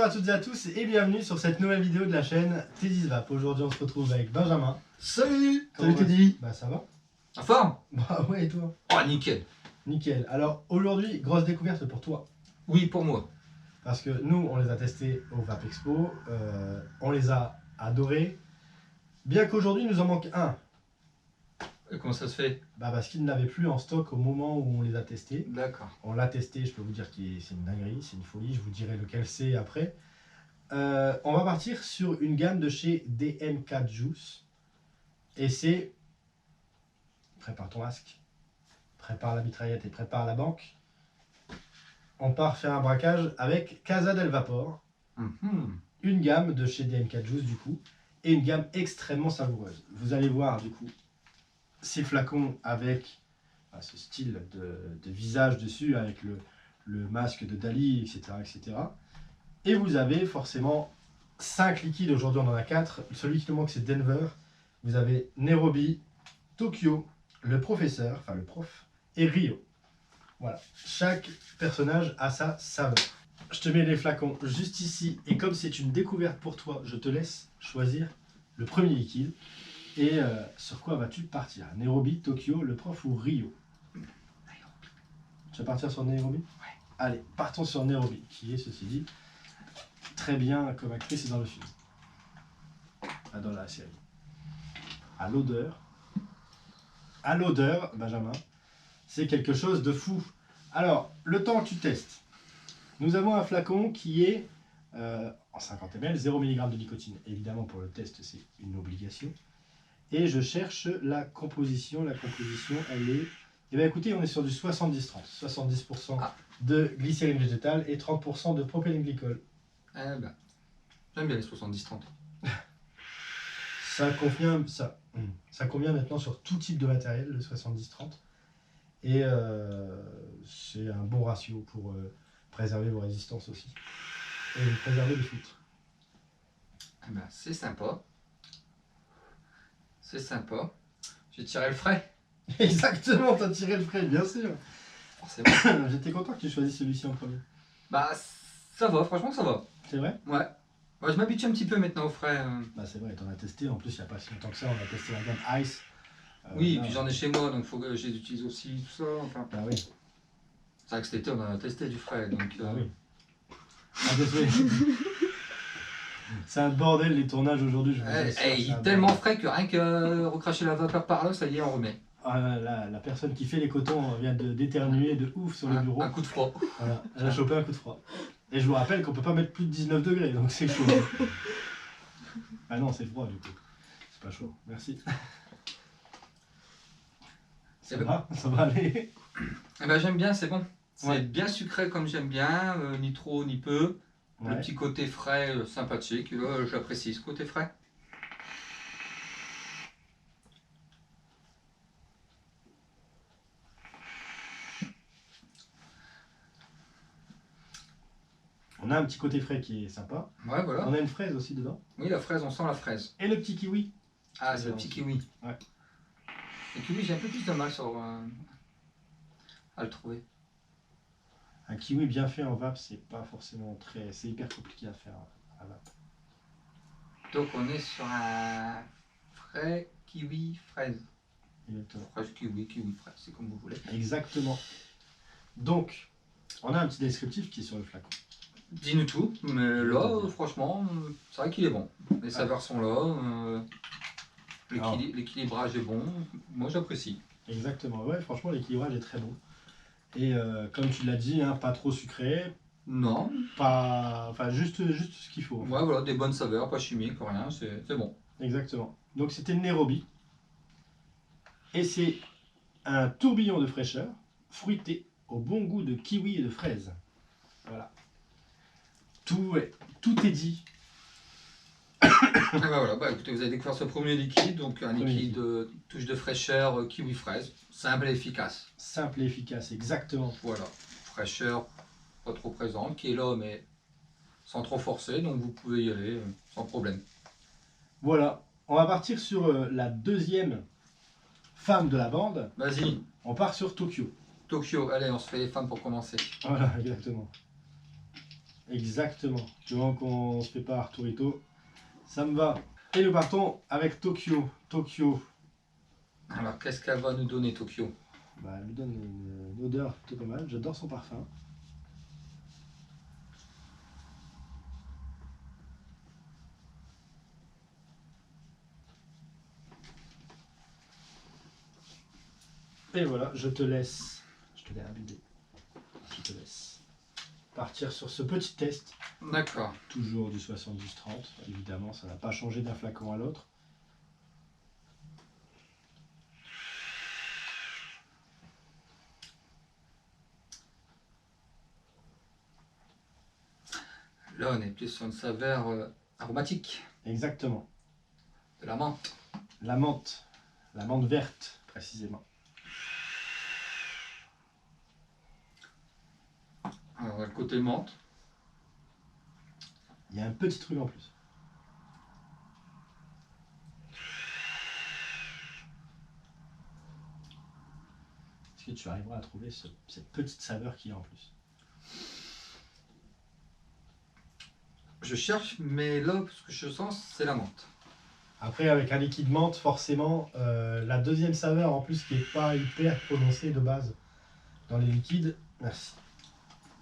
Bonjour à toutes et à tous et bienvenue sur cette nouvelle vidéo de la chaîne Teddy's Vap. Aujourd'hui on se retrouve avec Benjamin. Salut. Salut Teddy. Bah ça va. En forme? Bah ouais et toi? Oh nickel. Nickel. Alors aujourd'hui, grosse découverte pour toi. Oui, pour moi. Parce que nous on les a testés au Vap Expo, on les a adorés. Bien qu'aujourd'hui nous en manque un. Et comment ça se fait? Bah parce qu'ils n'avaient plus en stock au moment où on les a testés. D'accord. On l'a testé, je peux vous dire que c'est une dinguerie, c'est une folie, je vous dirai lequel c'est après. On va partir sur une gamme de chez DMK Juice. Et c'est... Prépare ton masque, prépare la mitraillette et prépare la banque. On part faire un braquage avec Casa del Vapor. Une gamme de chez DMK Juice du coup. Et une gamme extrêmement savoureuse. Vous allez voir du coup ces flacons avec ce style de visage dessus, avec le masque de Dali, etc., etc. Et vous avez forcément 5 liquides, aujourd'hui on en a 4. Celui qui nous manque c'est Denver. Vous avez Nairobi, Tokyo, le professeur, enfin le prof, et Rio. Voilà, chaque personnage a sa saveur. Je te mets les flacons juste ici, et comme c'est une découverte pour toi, je te laisse choisir le premier liquide. Et sur quoi vas-tu partir? Nairobi, Tokyo, le prof ou Rio? Tu vas partir sur Nairobi? Ouais. Allez, partons sur Nairobi, qui est, ceci dit, très bien comme actrice dans le film. Ah, dans la série. À l'odeur, Benjamin, c'est quelque chose de fou. Alors, le temps que tu testes, nous avons un flacon qui est en 50 ml, 0 mg de nicotine. Évidemment, pour le test, c'est une obligation. Et je cherche la composition. La composition, elle est... Eh bien écoutez, on est sur du 70-30. 70% de glycérine végétale et 30% de propylène-glycol. Eh ben, j'aime bien les 70-30. Ça convient maintenant sur tout type de matériel, le 70-30. Et c'est un bon ratio pour préserver vos résistances aussi. Et préserver les fuites. Eh ben, c'est sympa. C'est sympa. J'ai tiré le frais. Exactement, t'as tiré le frais, bien sûr. Forcément. J'étais content que tu choisisses celui-ci en premier. Bah, ça va, franchement, ça va. C'est vrai? Ouais. Ouais, je m'habitue un petit peu maintenant au frais. Bah c'est vrai, t'en as testé. En plus, il n'y a pas si longtemps que ça, on a testé la gamme Ice. Oui, là, et puis j'en ai chez moi, donc faut que je les utilise aussi, tout ça. Enfin, Bah oui. c'est vrai que cet été, on a testé du frais, donc... Ah oui. Ah, désolé. C'est un bordel les tournages aujourd'hui. Je vous assure, il est tellement frais que rien que recracher la vapeur par là, ça y est, on remet. Ah, la personne qui fait les cotons vient d'éternuer de ouf sur le bureau. Un coup de froid. Voilà, elle a chopé un coup de froid. Et je vous rappelle qu'on peut pas mettre plus de 19 degrés, donc c'est chaud. Ah non, c'est froid du coup. C'est pas chaud, merci. Ça va aller. Eh ben, j'aime bien, c'est bon. C'est Ouais. bien sucré comme j'aime bien, ni trop ni peu. Ouais. Le petit côté frais sympathique, j'apprécie ce côté frais. On a un petit côté frais qui est sympa. Ouais, voilà. On a une fraise aussi dedans. Oui, la fraise, on sent la fraise. Et le petit kiwi. Ah, c'est le petit kiwi. Ouais. Le kiwi, j'ai un peu plus de mal à le trouver. Un kiwi bien fait en vape, c'est pas forcément très... C'est hyper compliqué à faire à vape. Donc on est sur un frais kiwi fraise. Exactement. Fraise kiwi, kiwi fraise, c'est comme vous voulez. Exactement. Donc, on a un petit descriptif qui est sur le flacon. Dis-nous tout, mais là, franchement, c'est vrai qu'il est bon. Les saveurs sont là, l'équilibrage est bon, moi j'apprécie. Exactement, ouais, franchement l'équilibrage est très bon. Et comme tu l'as dit, hein, pas trop sucré, Non, pas... Enfin, juste ce qu'il faut. En fait. ouais, voilà, des bonnes saveurs, pas chimiques, rien, c'est bon. Exactement. Donc c'était le Nairobi. Et c'est un tourbillon de fraîcheur, fruité, au bon goût de kiwi et de fraise. Voilà. Tout est dit. Et ben voilà, bah écoutez, vous avez découvert ce premier liquide, donc un liquide touche de fraîcheur, kiwi fraise, simple et efficace. Simple et efficace, exactement. Voilà, fraîcheur pas trop présente, qui est là mais sans trop forcer, donc vous pouvez y aller sans problème. Voilà, on va partir sur la deuxième femme de la bande. Vas-y, On part sur Tokyo. Tokyo, allez, on se fait les fans pour commencer. Voilà, exactement. Exactement. Du moment qu'on se fait pas Arturito, ça me va. Et nous partons avec Tokyo. Tokyo, Alors, qu'est-ce qu'elle va nous donner, Tokyo? bah, elle me donne une odeur plutôt pas mal. J'adore son parfum. Et voilà, je te laisse. Je te l'ai abusé. Je te laisse partir sur ce petit test. D'accord. Toujours du 70-30. Évidemment, ça n'a pas changé d'un flacon à l'autre. Là, on est plus sur une saveur aromatique, Exactement. de la menthe. La menthe verte, précisément. Alors, le côté menthe. Il y a un petit truc en plus. Est-ce que tu arriveras à trouver cette petite saveur qu'il y a en plus? Je cherche, mais là, ce que je sens, c'est la menthe. Après, avec un liquide menthe, forcément, la deuxième saveur en plus qui n'est pas hyper prononcée de base dans les liquides, merci.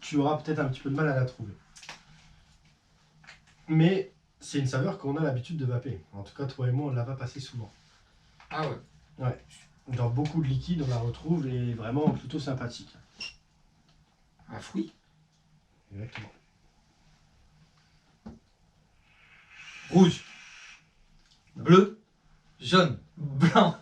Tu auras peut-être un petit peu de mal à la trouver. Mais c'est une saveur qu'on a l'habitude de vaper. En tout cas, toi et moi, on la va passer souvent. Ah ouais. Ouais. Dans beaucoup de liquides, on la retrouve et vraiment plutôt sympathique. Un fruit. Exactement. Rouge. Bleu. Jaune. Blanc.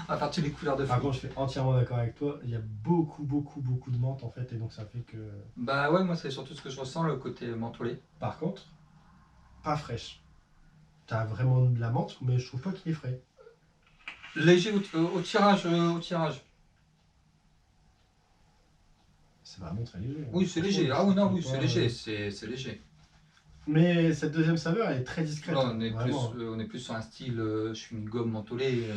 On va faire toutes les couleurs de Par fruits. contre, je suis entièrement d'accord avec toi. Il y a beaucoup de menthe en fait, et donc ça fait que. Bah ouais, moi, c'est surtout ce que je ressens, le côté mentholé. Par contre, pas fraîche. T'as vraiment de la menthe, mais je trouve pas qu'il est frais. Léger au tirage. Au tirage. C'est vraiment très léger. Oui, c'est Franchement, léger. je Ah oui, non, trouve oui, pas, c'est léger. C'est léger. Mais cette deuxième saveur, elle est très discrète. Là, on est, plus, vraiment. on est plus sur un style chewing-gum mentholé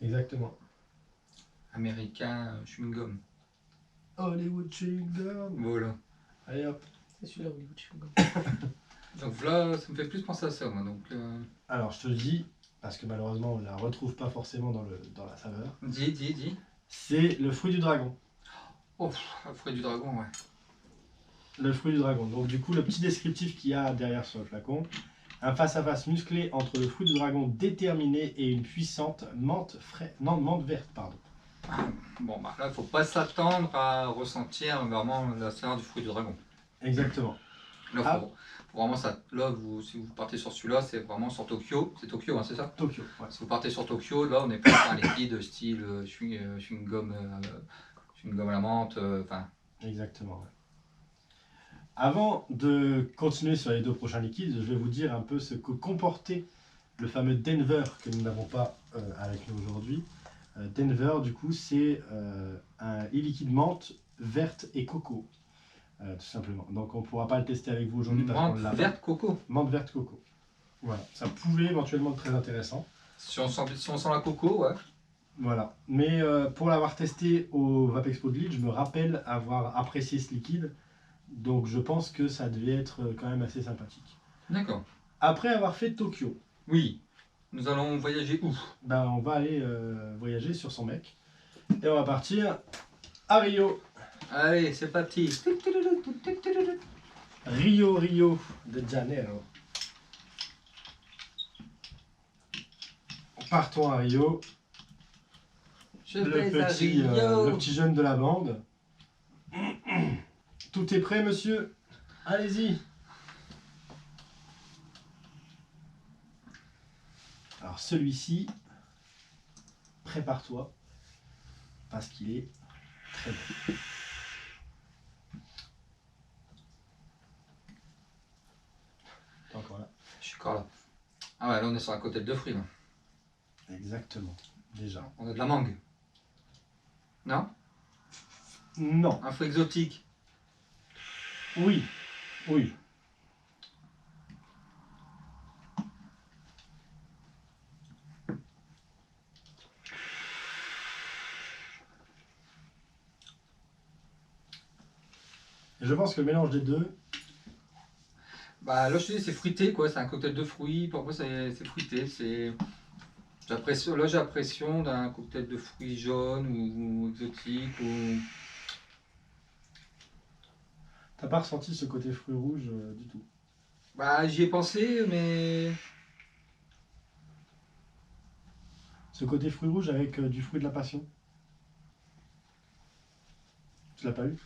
Exactement. américain, chewing-gum. Hollywood chewing gum. Voilà. Allez hop. C'est celui-là, Hollywood Chewing-Gum. Donc là, ça me fait plus penser à ça, moi. Donc, Alors je te le dis, parce que malheureusement on ne la retrouve pas forcément dans la saveur. dis. C'est le fruit du dragon. Oh, le fruit du dragon, ouais. Le fruit du dragon. Donc du coup, le petit descriptif qu'il y a derrière sur le flacon. Un face-à-face musclé entre le fruit du dragon déterminé et une puissante menthe verte, pardon. Bon, bah là, il faut pas s'attendre à ressentir vraiment la saveur du fruit du dragon. Exactement. Là, Ah. faut vraiment ça. Là, si vous partez sur celui-là, c'est vraiment sur Tokyo. C'est Tokyo, hein, c'est ça? Tokyo, ouais. Si vous partez sur Tokyo, là, on est plus sur un liquide style chewing-gum à la menthe. Enfin, Exactement. Ouais. Avant de continuer sur les deux prochains liquides, je vais vous dire un peu ce que comportait le fameux Denver que nous n'avons pas avec nous aujourd'hui. Denver, du coup, c'est un liquide menthe verte et coco, tout simplement. Donc on ne pourra pas le tester avec vous aujourd'hui parce qu'on menthe l'a pas. verte coco. Menthe verte coco. Voilà, ça pouvait éventuellement être très intéressant. Si on sent la coco, ouais. Voilà, mais pour l'avoir testé au Vape Expo de Lille, je me rappelle avoir apprécié ce liquide. Donc je pense que ça devait être quand même assez sympathique. D'accord. Après avoir fait Tokyo, Oui. Nous allons voyager où? ben, on va aller voyager sur son mec. Et on va partir à Rio. Allez, c'est parti. Rio de Janeiro. Partons à Rio. Je Le vais à petit, Rio. le petit jeune de la bande. Tout est prêt, monsieur? Allez-y. Alors celui-ci, prépare-toi, parce qu'il est très bon. T'es encore là? Je suis encore là. Ah ouais, là on est sur un cocktail de fruits. Là. Exactement, déjà. On a de la mangue. Non? Non, Un fruit exotique. oui, oui. Et je pense que le mélange des deux, Bah là je te dis c'est fruité quoi, c'est un cocktail de fruits, pour moi c'est fruité, là j'ai l'impression d'un cocktail de fruits jaunes ou exotiques ou. t'as pas ressenti ce côté fruit rouge du tout. Bah j'y ai pensé mais. Ce côté fruit rouge avec du fruit de la passion. Tu l'as pas eu?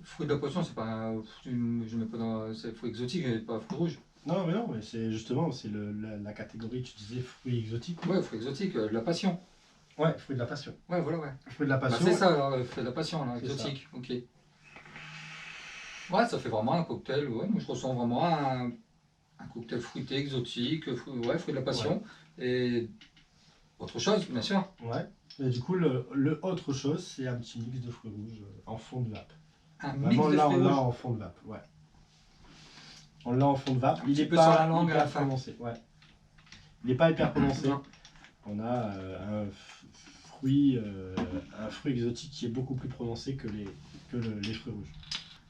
Fruit de la poisson c'est pas. Je mets pas dans. C'est fruit exotique, pas fruit rouge. Non, mais non, mais c'est justement, c'est la catégorie, tu disais fruits exotiques. Ouais, fruit exotique, de la passion. Ouais, fruit de la passion. Ouais voilà ouais. Fruit de la Bah, passion. c'est ça alors, fruit de la passion là, C'est exotique, ok. Ouais ça fait vraiment un cocktail, ouais, moi je ressens vraiment un cocktail fruité, exotique, ouais, fruit de la passion. Et autre chose, bien sûr. Ouais. Et du coup, le autre chose, c'est un petit mix de fruits rouges en fond de vape. Un Vraiment, mix de là, fruits on l'a rouges. en fond de vape, ouais. On l'a en fond de vape. Un Il petit est peu pas sur la langue à hyper la fin. prononcé, ouais. Il n'est pas hyper prononcé. Non. On a un fruit exotique qui est beaucoup plus prononcé que les fruits rouges.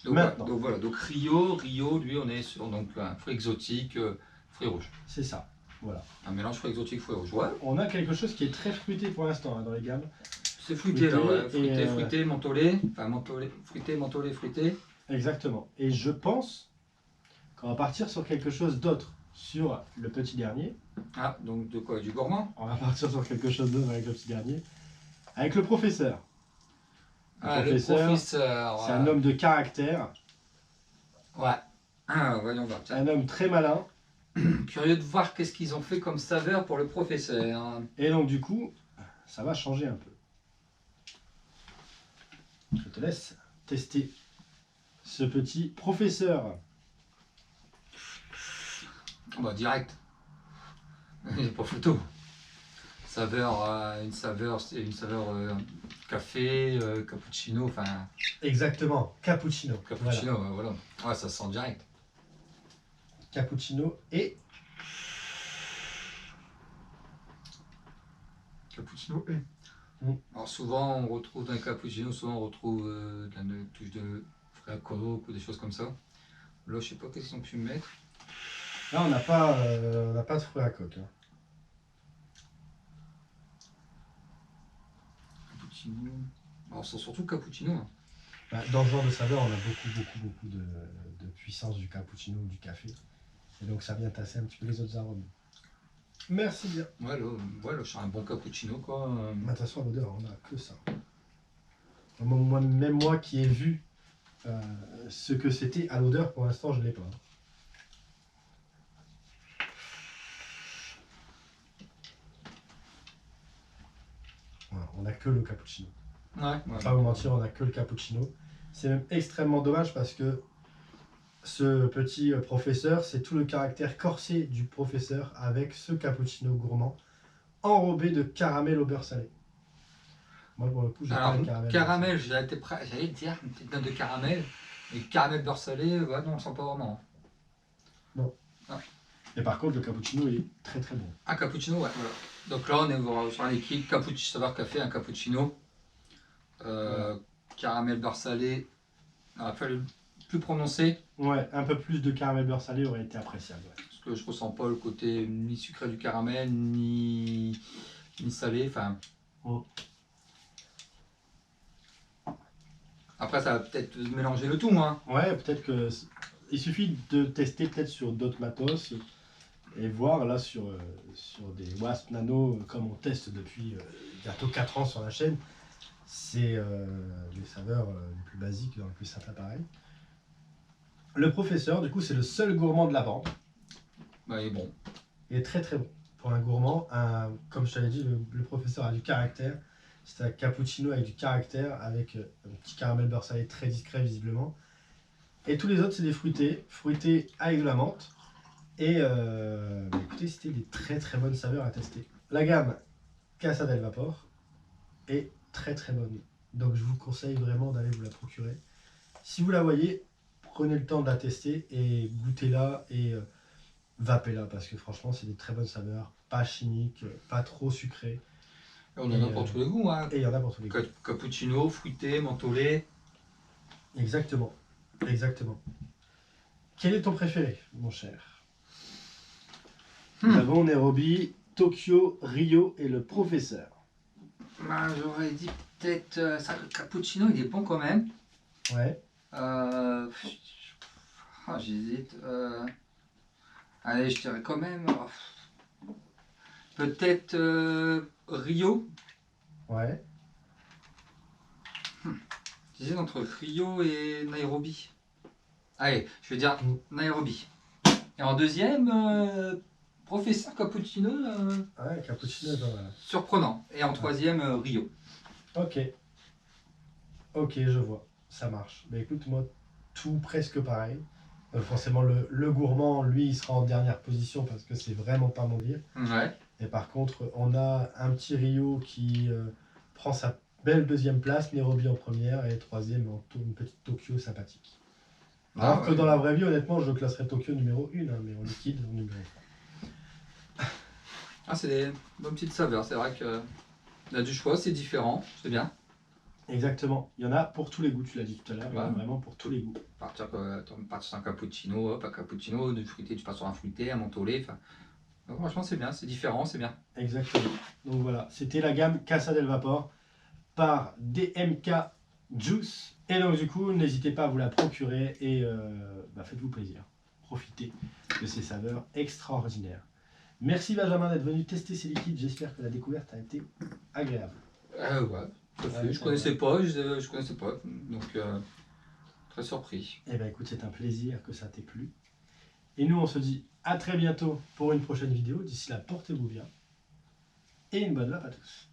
Donc, Maintenant. voilà, donc Rio, lui on est sur donc, un fruit exotique, fruit rouge. C'est ça, voilà. Un mélange fruit exotique, fruit rouge. Ouais, On a quelque chose qui est très fruité pour l'instant hein, dans les gammes. c'est fruité là, ouais. Fruité et, Fruité, mentholé. Enfin, fruité. Exactement. Et je pense qu'on va partir sur quelque chose d'autre. Sur le petit dernier. Ah, donc de quoi? Du gourmand? On va partir sur quelque chose d'autre avec le petit dernier. Avec le professeur. Le professeur, c'est un homme de caractère. Ouais. Ah, voyons voir. C'est un homme très malin. Curieux de voir qu'est-ce qu'ils ont fait comme saveur pour le professeur. Et donc du coup, ça va changer un peu. Je te laisse tester ce petit professeur. Bah direct. Il n'y a pas photo. Saveur, c'est une saveur café, cappuccino, enfin. Exactement, cappuccino. Cappuccino, voilà. Ouais, ça se sent direct. Cappuccino et Cappuccino et. Alors souvent on retrouve dans les cappuccinos, une touche de frais à coke ou des choses comme ça. Là je sais pas qu'est-ce qu'ils ont pu mettre. là on n'a pas de fruits à coque. Hein. Cappuccino. Alors c'est surtout cappuccino. Hein. Bah, dans ce genre de saveur, on a beaucoup de puissance du cappuccino ou du café. Et donc ça vient tasser un petit peu les autres arômes. Merci bien. Ouais, là je suis un bon cappuccino quoi. De toute façon, à l'odeur, on n'a que ça. Même moi qui ai vu ce que c'était à l'odeur, pour l'instant, je ne l'ai pas. Voilà, on n'a que le cappuccino. Ouais. On va pas vous mentir, on n'a que le cappuccino. C'est même extrêmement dommage parce que ce petit professeur, c'est tout le caractère corsé du professeur avec ce cappuccino gourmand enrobé de caramel au beurre salé. Moi, pour le coup, j'ai pas Alors le caramel. caramel, j'allais dire une petite note de caramel. Mais caramel beurre salé, ouais, non on sent pas vraiment. Et par contre, le cappuccino est très très bon. Un cappuccino, ouais, voilà. Donc là, on est sur un liquide, saveur café, un cappuccino. Caramel beurre salé, il aurait fallu plus prononcé. Ouais, un peu plus de caramel beurre salé aurait été appréciable. Ouais. Parce que je ressens pas le côté ni sucré du caramel, ni salé. Enfin. Oh. Après, ça va peut-être mélanger le tout, hein. Ouais, peut-être que. Il suffit de tester peut-être sur d'autres matos et voir là sur des Wasp Nano, comme on teste depuis bientôt 4 ans sur la chaîne. C'est les saveurs les plus basiques dans le plus simple appareil. Le professeur, du coup, c'est le seul gourmand de la bande. Bah, il est bon. Il est très très bon. Pour un gourmand, comme je t'avais dit, le professeur a du caractère. C'est un cappuccino avec du caractère, avec un petit caramel beurre salé très discret visiblement. Et tous les autres, c'est des fruités avec de la menthe. Et écoutez, c'était des très très bonnes saveurs à tester. La gamme Casa del Vapor est très très bonne. Donc je vous conseille vraiment d'aller vous la procurer. Si vous la voyez, prenez le temps de la tester et goûtez-la et vapez-la parce que franchement, c'est des très bonnes saveurs. Pas chimiques, pas trop sucrées. Et on en a pour tous les goûts, hein. Et il y en a pour tous les goûts. Cappuccino, fruité, mentholé. Exactement. Exactement. Quel est ton préféré, mon cher? Nous avons Nairobi, Tokyo, Rio et le professeur. Bah, j'aurais dit peut-être ça, le cappuccino, il est bon quand même. Ouais. J'hésite. Allez, je dirais quand même. Peut-être Rio. Ouais. J'hésite entre Rio et Nairobi. Allez, je vais dire Nairobi. Et en deuxième, professeur cappuccino. Ouais, cappuccino est pas mal. Surprenant. Et en troisième, Rio. Ok. Ok, je vois. Ça marche. Mais écoute, moi, tout presque pareil. Forcément, le gourmand, lui, il sera en dernière position parce que c'est vraiment pas mon dire. Ouais. Et par contre, on a un petit Rio qui prend sa belle deuxième place, Nairobi en première et troisième une petite Tokyo sympathique. Alors que dans la vraie vie, honnêtement, je classerais Tokyo numéro 1, hein, mais en liquide, en numéro 3. Ah, c'est des bonnes petites saveurs. C'est vrai que y a du choix, c'est différent. C'est bien. Exactement. Il y en a pour tous les goûts, tu l'as dit tout à l'heure. Il y en a Ouais. partir pour tous les goûts. Partir sur un cappuccino, hop, un cappuccino, du fruité, tu passes sur un fruité, un mentholé. Donc, franchement, c'est bien, c'est différent, c'est bien. Exactement. Donc voilà, c'était la gamme Casa del Vapor par DMK Juice. Et donc du coup, n'hésitez pas à vous la procurer et faites-vous plaisir. Profitez de ces saveurs extraordinaires. Merci Benjamin d'être venu tester ces liquides. J'espère que la découverte a été agréable. Ouais, tout à fait. Je connaissais pas, je connaissais pas. Donc, très surpris. Eh bien écoute, c'est un plaisir que ça t'ait plu. Et nous, on se dit à très bientôt pour une prochaine vidéo. D'ici là, portez-vous bien. Et une bonne vape à tous.